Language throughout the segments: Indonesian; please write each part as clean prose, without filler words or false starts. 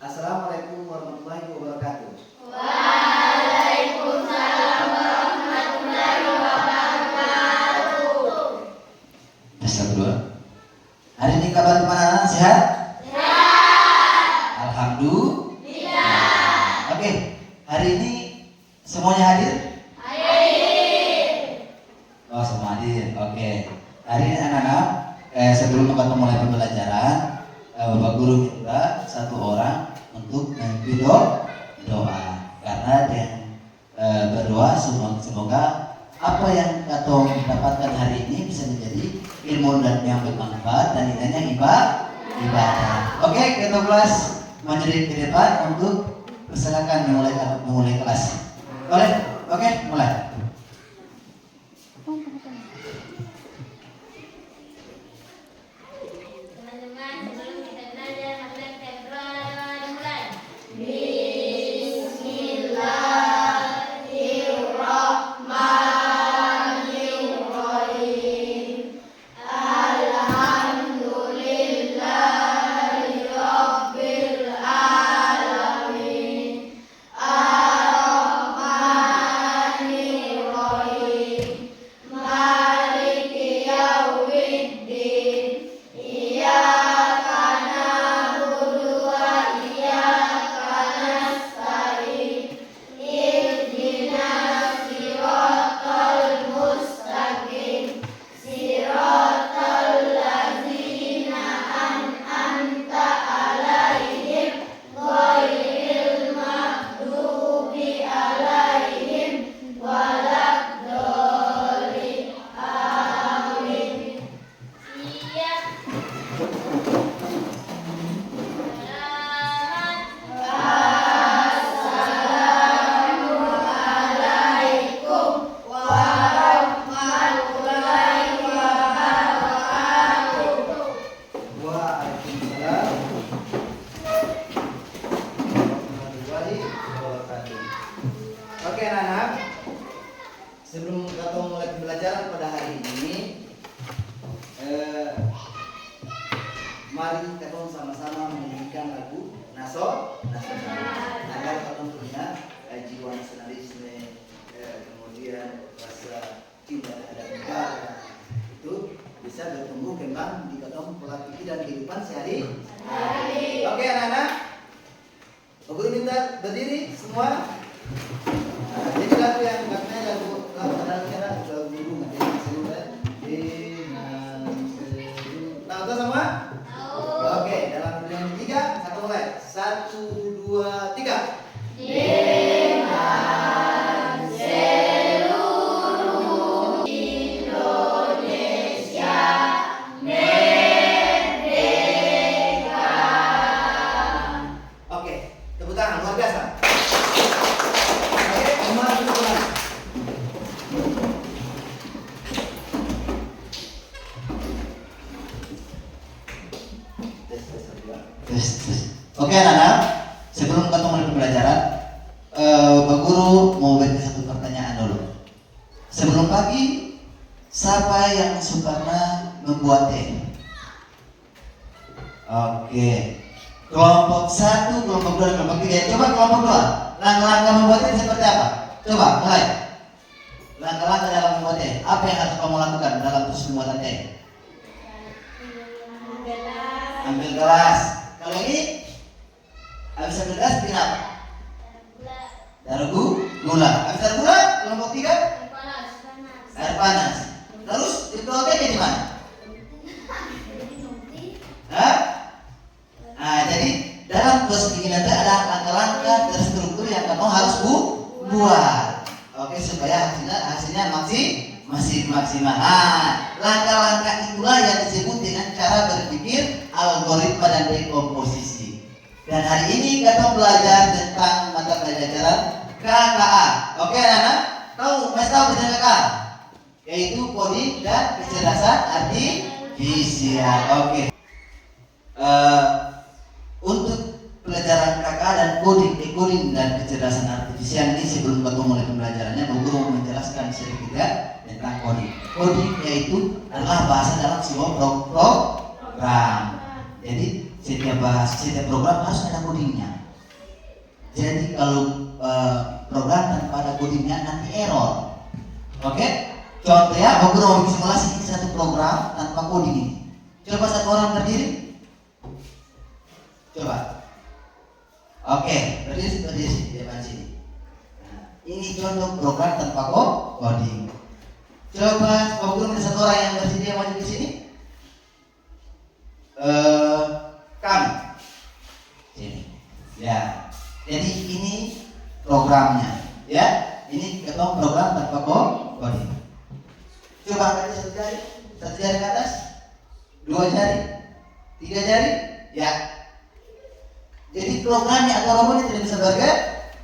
Assalamualaikum warahmatullahi wabarakatuh. Waalaikumsalam warahmatullahi wabarakatuh. Tes kedua. Hari ini kabar gimana? Sehat? Sehat. Alhamdulillah. Oke, hari ini semuanya hadir? Hadir. Oh, semua hadir. Oke. Hari ini anak-anak, sebelum kita mulai pembelajaran, Bapak Guru minta satu orang untuk memimpin doa. Karena yang berdoa semoga apa yang Kato dapatkan hari ini bisa menjadi ilmu dan yang bermanfaat dan nilainya ibadah. Oke, kita kelas maju ke depan untuk persilakan memulai kelas. Boleh? Oke, mulai. Teman-teman, sebelum kita belajar, marilah kita berdoa dimulai. Bismillahirrahmanirrahim. Alhamdulillahirabbil alamin. Ar-Rahmanirrahim. Maliki yaumiddin. Iyyaka na'budu wa iyyaka nasta'in. Ihdinas siratal mustaqim. Siratal ladzina an'amta 'alaihim ghairil maghdubi 'alaihim waladdallin. Amin. Siap. Assalamualaikum warahmatullahi wabarakatuh. Waalaikumsalam warahmatullahi wabarakatuh. Oke anak-anak, sebelum kita mulai pembelajaran pada hari ini, mari kita sama-sama menyanyikan lagu nasional agar kita punya jiwa nasionalisme, kemudian rasa cinta terhadap negara itu bisa bertumbuh kembang di dalam pola pikir dan kehidupan sehari-hari. Oke anak-anak, Pak Guru minta berdiri semua. Jadi lagu yang katanya lagu guru dengan seluruh tahu semua? Oke, dalam yang tiga, satu mulai. 1, 2, 3. Dengan seluruh Indonesia merdeka. Oke, tepuk tangan luar biasa. Oke, semua duduk ulang. Tes. Oke anak-anak, sebelum kita mulai pembelajaran, Pak Guru mau beri satu pertanyaan dulu. Sebelum pagi, siapa yang suka membuat teh? Oke. Kelompok 1, kelompok 2, kelompok 3. Coba kelompok 2. Langkah-langkah membuat teh seperti apa? Coba mulai. Langkah-langkah dalam membuat teh. Apa yang harus kamu lakukan dalam proses pembuatan teh? Ambil gelas. Kalau ini habis ambil gelas bikin apa? Taruh gula. Habis taruh gula, kelompok 3 air panas. Terus dituang tehnya di mana? Hah? Nah, jadi dalam proses bikinan teh ada langkah-langkah terstruktur yang kamu harus buat. Oke, supaya hasilnya masih maksimal. Nah, langkah-langkah itulah yang disebut dengan cara berpikir algoritma dan dekomposisi. Dan hari ini kita belajar tentang mata pelajaran KKA. Oke anak-anak, masih tahu tentang KKA? Yaitu coding dan kecerdasan artifisial. Oke. Untuk pelajaran KKA dan coding dan kecerdasan artifisial ini sebelum kita mulai pembelajarannya, Bu Guru mau menjelaskan sedikit ya tentang coding. Coding yaitu adalah bahasa dalam sebuah program. Jadi setiap program harus ada codingnya. Jadi kalau program tanpa ada codingnya nanti error. Oke? Contoh ya, mau bikin simulasi ini satu program tanpa coding ini. Coba satu orang berdiri. Coba. Oke, berdiri di depan sini. Nah, ini contoh program tanpa coding. Coba mau satu orang yang berdiri maju di sini. Kamu. Sini. Ya. Jadi ini programnya, ya. Ini ketemu program tanpa coding. Coba angkat satu jari ke atas, 2 jari, 3 jari, ya. Jadi programnya atau robotnya tidak bisa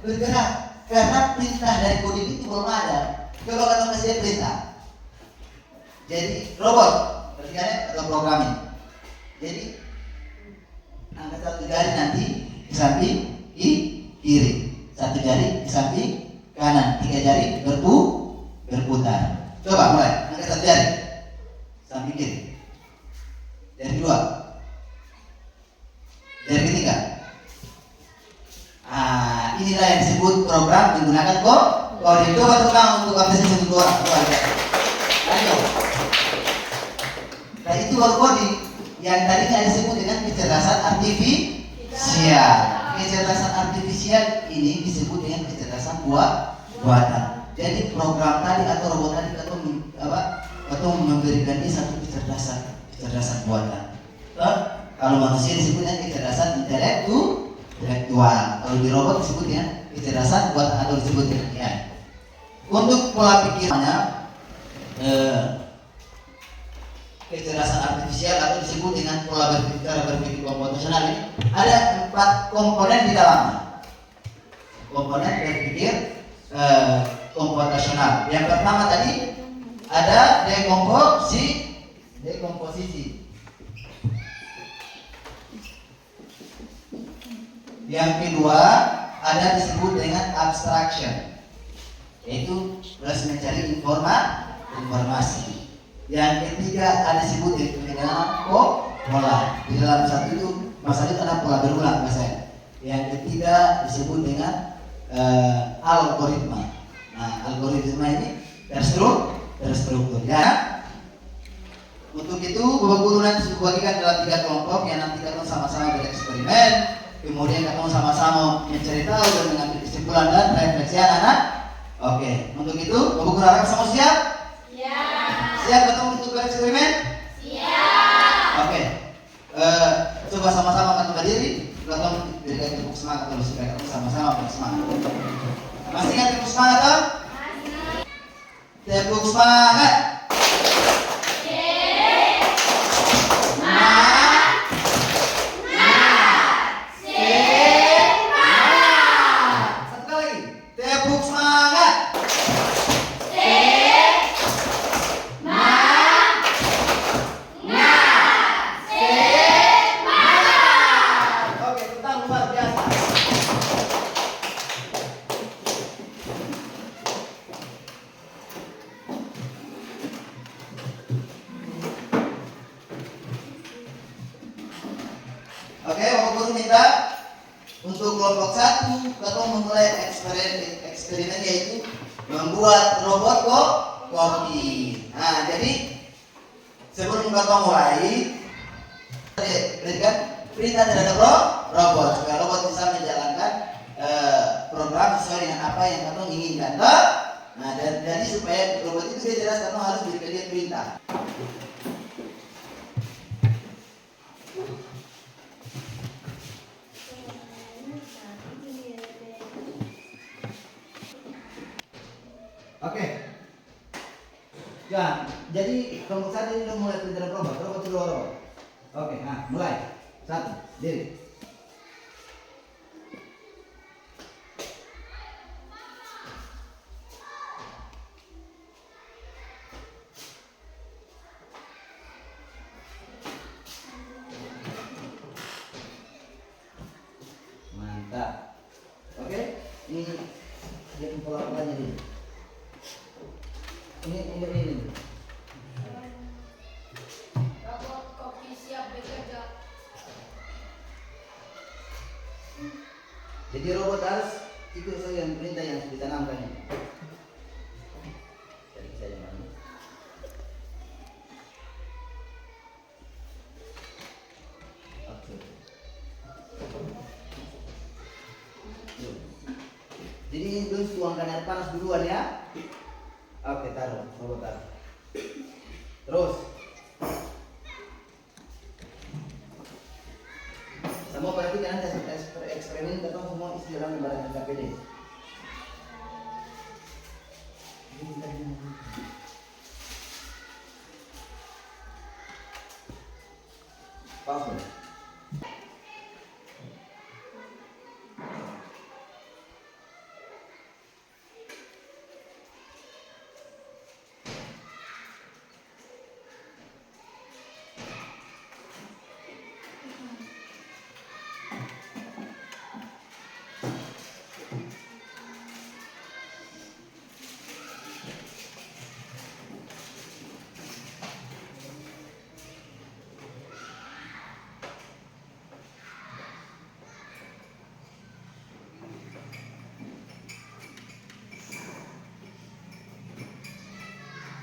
bergerak karena perintah dari coding itu belum ada. Coba kita kasih perintah. Jadi robot, berarti atau programnya. Jadi angkat satu jari nanti di samping kiri, satu jari di samping kanan, 3 jari berputar. Coba mulai, angkat satu jari samping kiri, jari 2, jari ketiga. Inilah yang disebut program menggunakan coding. Coba tukang untuk aplikasi untuk orang. Ayo. Nah itu baru coding yang tadinya disebut dengan kecerdasan artifisial. Kecerdasan artifisial ini disebut dengan kecerdasan buatan. Jadi program tadi atau robot tadi atau memberikan dia satu kecerdasan buatan. Kalau manusia disebut dengan kecerdasan intelektual. Kalau di robot disebut dengan kecerdasan buatan atau disebut dengan AI. Untuk pola pikirnya kecerdasan artifisial atau disebut dengan pola berpikir komputasional ini ada 4 komponen di dalamnya. Komponen berpikir komputasional. Yang pertama tadi ada dekomposisi. Yang kedua ada disebut dengan abstraction, yaitu proses mencari informasi. Yang ketiga ada disebut dengan pola. Di dalam satu itu masalah itu ada pola berulang misalnya. Yang ketiga disebut dengan algoritma. Nah, algoritma ini terstruktur. Ya. Untuk itu Bapak Guru nanti bagikan dalam 3 kelompok yang nanti kita sama-sama bereksperimen, kemudian kita sama-sama mencari tahu dan mengambil kesimpulan dan refleksi anak-anak. Oke, untuk itu Bapak Guru harap semua siap? Ya. Siap ketemu untuk bereksperimen? Siap. Oke. Coba sama-sama kita berdiri. Kita berikan tepuk semangat terus supaya kita sama-sama bersemangat. Masih ingat tepuk semangat toh? Masih. Tepuk semangat. Satu kali. Tepuk semangat. Oke, tentang luar biasa. Oke, Bapak Guru minta untuk kelompok 1 kita memulai eksperimen yaitu membuat robot kopi. Nah, jadi sebelum kita mulai berikan perintah terhadap robot supaya robot bisa menjalankan program sesuai dengan apa yang kita inginkan. Nah, dan jadi supaya robot itu dia jelas kita harus berikan dia perintah. Oke. Ya, jadi kelompok 1 ini udah mulai perintah robot itu robot. Oke, nah mulai. 1, diri. Mantap. Oke, ini dia pola-polanya ini. Ini. Robot kopi siap bekerja. Jadi robot harus ikut sesuai yang perintah yang ditanamkan ini. Cari saya mana? Oke. Yuk. Jadi itu tuangkan air panas duluan ya. Oke, taruh, robot taruh. Terus semua perhatikan nanti eksperimen ketemu semua isi dalam lembaran KPD. Pause.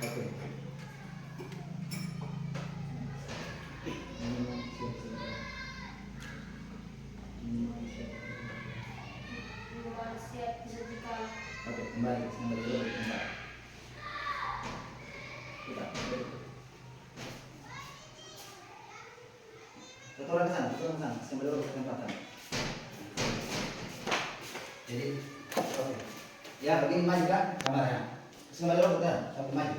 Oke. Siap disajikan. Oke, kembali dulu kembali. Kita kembali. Satu orang ke sana, kembali dulu ke tempat. Jadi, oke. Ya, begini maju kan kamarnya. Kembali dulu ke sana, sampai maju.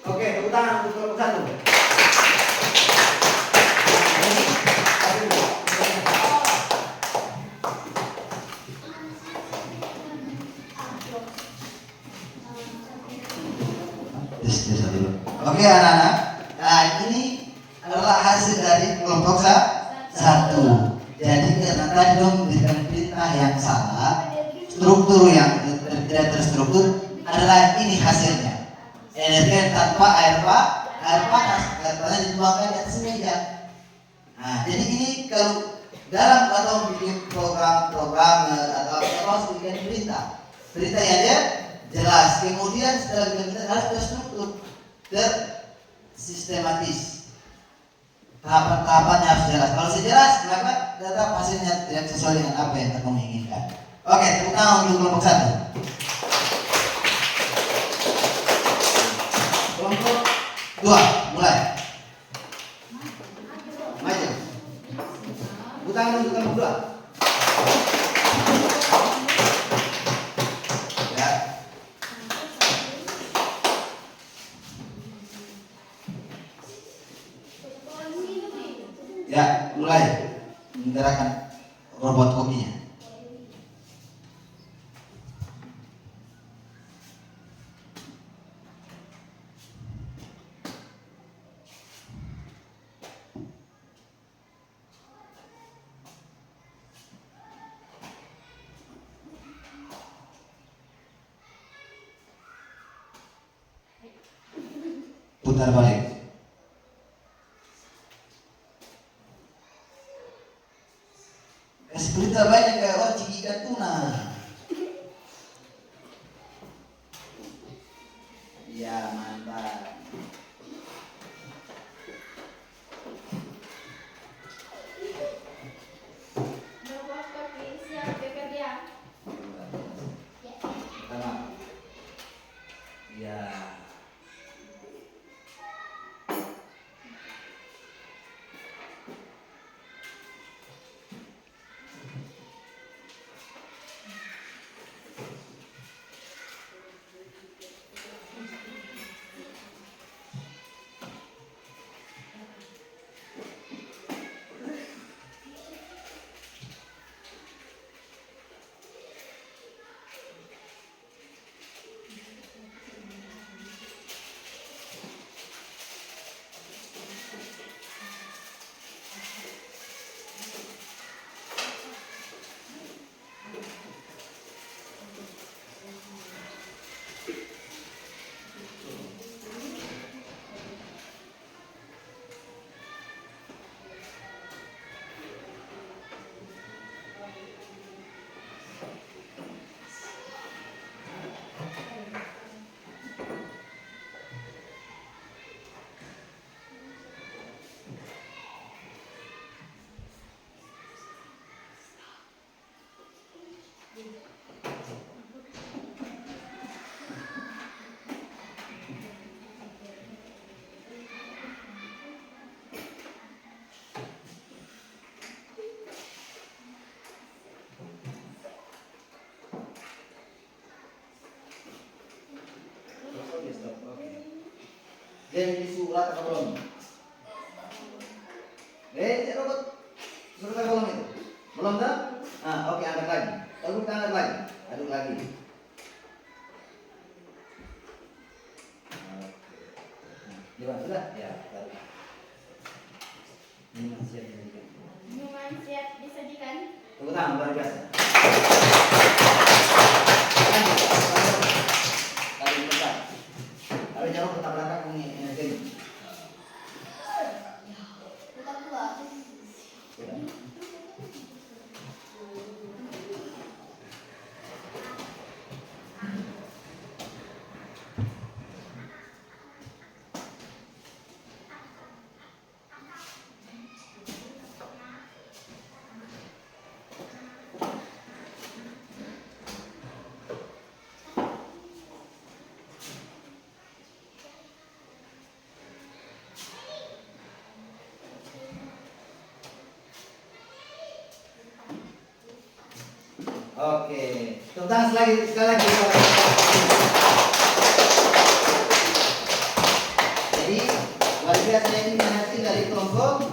Oke, tepuk tangan untuk kelompok satu. Oke anak-anak, nah ini adalah hasil dari kelompok satu. Jadi karena tadi dong memberikan perintah yang salah, struktur yang tidak terstruktur adalah ini hasilnya. Energi tanpa air panas dituangkan di atas meja. Nah, jadi ini kalau dalam atau bikin program atau harus berikan perintah yang jelas. Kemudian setelah kita harus terstruktur, tersistematis. Tahapan-tahapannya harus jelas. Kalau sejelas, maka data hasilnya tidak sesuai dengan apa yang kamu inginkan. Oke, tepuk tangan untuk kelompok satu. Kelompok dua, mulai. Maju. Tepuk tangan untuk kelompok dua. Ya. Ya, mulai menggerakkan robot kopinya. Putar balik. Kasih berita banyak kayak wajib ikan tuna. Ya, mantap. Pertama. Ya. Jadi surat atau belum? Robot surat atau belum itu? Belum dah? Oke, angkat lagi. Lalu kita angkat lagi. Aduk lagi. Gimana sudah? Ya, taruh. Minuman siap disajikan. Minuman siap disajikan. Tepuk tangan luar biasa. Taruh depan. Taruh jauh ke belakang ini. Kita keluar. Sudah. Oke, tepuk tangan sekali lagi. Jadi luar biasa ini hasil dari kelompok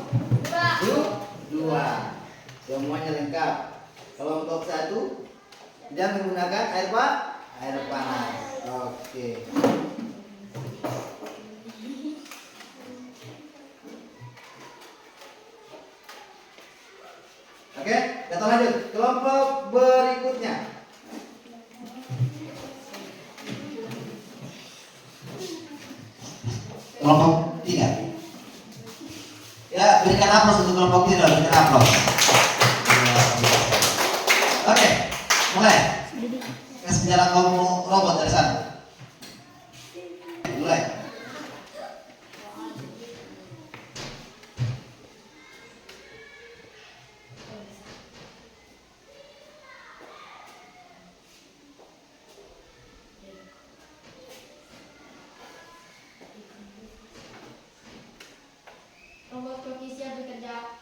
dua. Semuanya lengkap. Kelompok 1 tidak menggunakan air panas. Oke. Oke, kita lanjut. Kelompok berikutnya. Kelompok 3. Ya, berikan aplaus untuk kelompok 3, berikan aplaus. Oke, mulai. Kasih penjara ngomong robot dari sana. Mulai. Robot koki siap bekerja.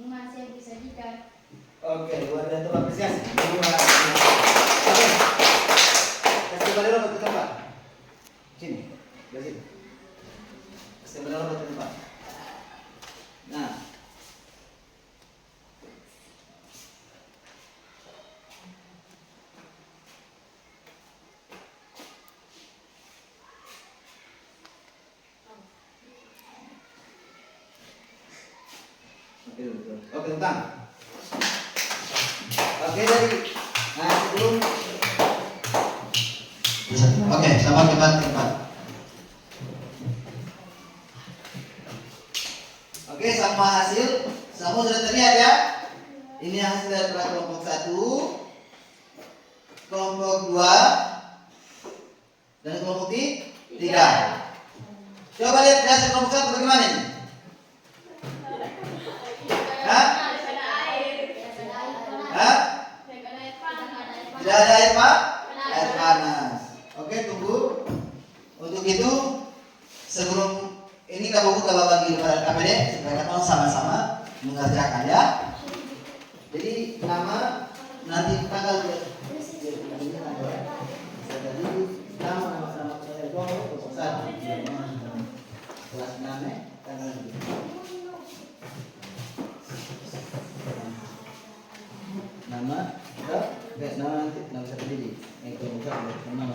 Minuman siap disajikan. Oke, luar biasa, apresiasi. Oke, kasih kembali robot ke tempat. Sini, dari sini. Kasih kembali robot ke tempat. Nah. Oke, tentang. Oke, dari sebelum Oke, sama tempat. Oke, sama hasil. Semua sudah terlihat ya? Ini hasil dari kelompok 1, kelompok 2, dan kelompok 3. Coba lihat hasil kelompok 1 bagaimana ini? Hah? Daripada air. Hah? supaya kita sama-sama mengerjakan ya. Jadi nama nanti tanggal nama kelas 6 tanggal nama nanti nama satu diri yang kemudian nama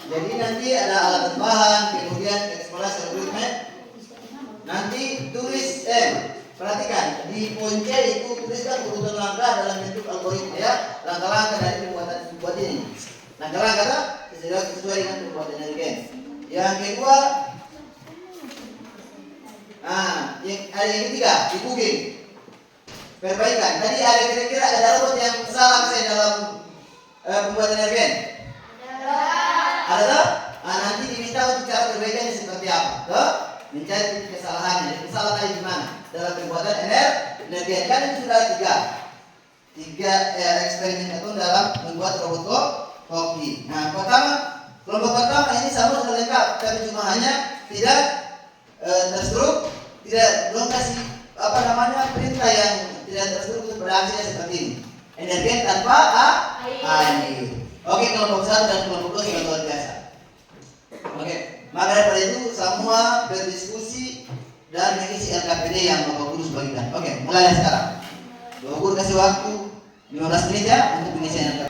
jadi nanti ada alat tambahan, kemudian eksplorasi algoritma. Nanti tulis perhatikan di poin C itu tuliskan urutan langkah dalam bentuk algoritma ya. Langkah-langkah dari pembuat ini. Langkah-langkah sesuai dengan pembuatan algoritma. Yang kedua, yang ketiga di Google. Perbaikan. Tadi ada kira-kira ada robot yang salah saya dalam pembuatan algoritma. Ada tak? Nanti diminta untuk cara perbaikannya seperti apa? Mencari titik kesalahannya. Kesalahan tadi di mana? Dalam pembuatan energi. Kan itu sudah tiga eksperimen itu dalam membuat robot kopi. Nah, kelompok pertama ini sama sudah lengkap, tapi cuma hanya tidak terstruktur, belum kasih perintah yang tidak terstruktur beraksinya seperti ini. Energi tanpa air. Oke, kelompok 1 dan kelompok 2 sudah luar biasa. Oke, maka daripada itu semua berdiskusi dan mengisi LKPD yang Bapak Guru bagikan. Oke, mulai sekarang. Bapak Guru kasih waktu 15 menit ya untuk pengisian LKPD.